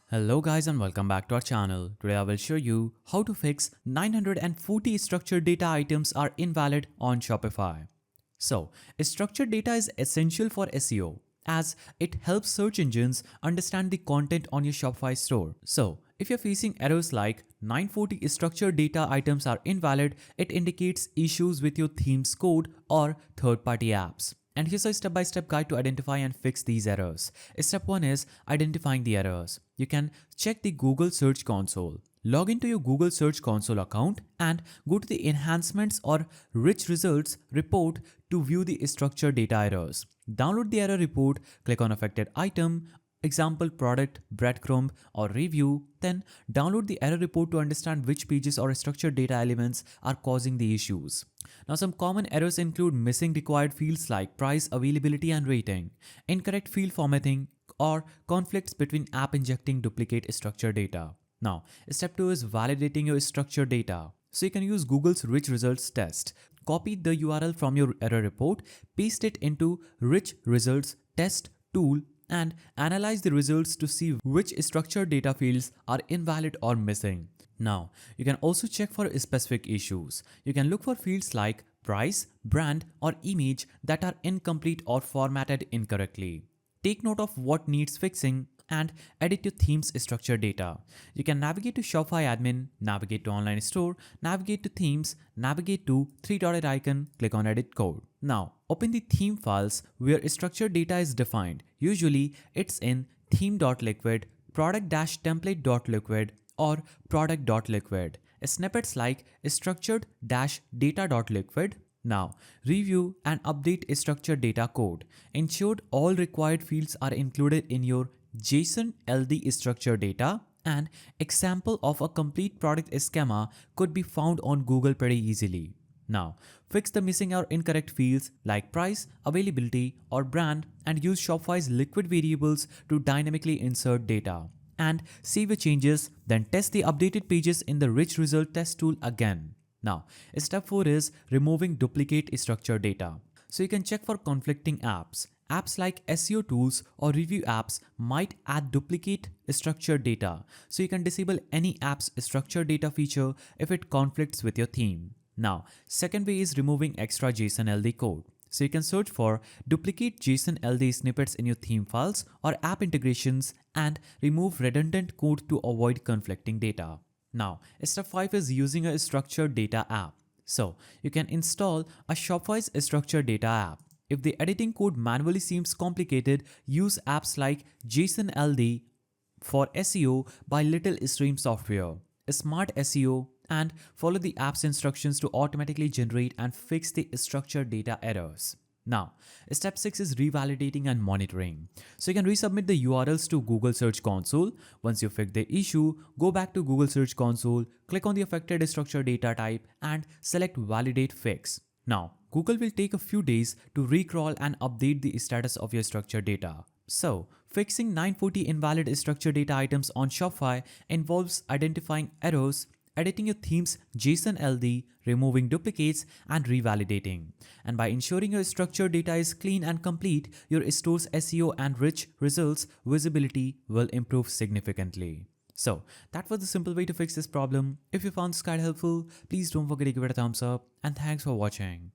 Hello guys and welcome back to our channel. Today I will show you how to fix 940 structured data items are invalid on Shopify. So, structured data is essential for SEO as it helps search engines understand the content on your Shopify store. So, if you're facing errors like 940 structured data items are invalid, it indicates issues with your theme's code or third-party apps. And here's a step-by-step guide to identify and fix these errors. Step 1 is identifying the errors. You can check the Google Search Console. Log into your Google Search Console account and go to the Enhancements or Rich Results report to view the structured data errors. Download the error report, click on affected item, example product, breadcrumb or review, then download the error report to understand which pages or structured data elements are causing the issues. Now some common errors include missing required fields like price, availability and rating, incorrect field formatting, or conflicts between app injecting duplicate structured data. Now, step 2 is validating your structured data. So you can use Google's Rich Results test. Copy the URL from your error report, paste it into Rich Results test tool and analyze the results to see which structured data fields are invalid or missing. Now, you can also check for specific issues. You can look for fields like price, brand, or image that are incomplete or formatted incorrectly. Take note of what needs fixing and edit your theme's structured data. You can navigate to Shopify admin, navigate to online store, navigate to themes, navigate to three-dotted icon, click on edit code. Now, open the theme files where structured data is defined. Usually, it's in theme.liquid, product-template.liquid, or product.liquid. Snippets like structured-data.liquid. Now, review and update structured data code. Ensure all required fields are included in your JSON-LD structured data. An example of a complete product schema could be found on Google pretty easily. Now, fix the missing or incorrect fields like price, availability, or brand and use Shopify's liquid variables to dynamically insert data. And save your changes, then test the updated pages in the Rich Result Test tool again. Now, step 4 is removing duplicate structured data. So you can check for conflicting apps. Apps like SEO tools or review apps might add duplicate structured data. So you can disable any app's structured data feature if it conflicts with your theme. Now, second way is removing extra JSON-LD code. So you can search for duplicate JSON-LD snippets in your theme files or app integrations and remove redundant code to avoid conflicting data. Now, step 5 is using a structured data app. So you can install a Shopify's structured data app. If the editing code manually seems complicated, use apps like JSON-LD for SEO by Little Stream Software, Smart SEO, and follow the app's instructions to automatically generate and fix the structured data errors. Now, step 6 is revalidating and monitoring. So you can resubmit the URLs to Google Search Console. Once you fix the issue, go back to Google Search Console, click on the affected structured data type and select Validate Fix. Now, Google will take a few days to recrawl and update the status of your structured data. So, fixing 940 invalid structured data items on Shopify involves identifying errors, editing your theme's JSON-LD, removing duplicates, and revalidating. And by ensuring your structured data is clean and complete, your store's SEO and rich results visibility will improve significantly. So that was the simple way to fix this problem. If you found this guide helpful, please don't forget to give it a thumbs up and thanks for watching.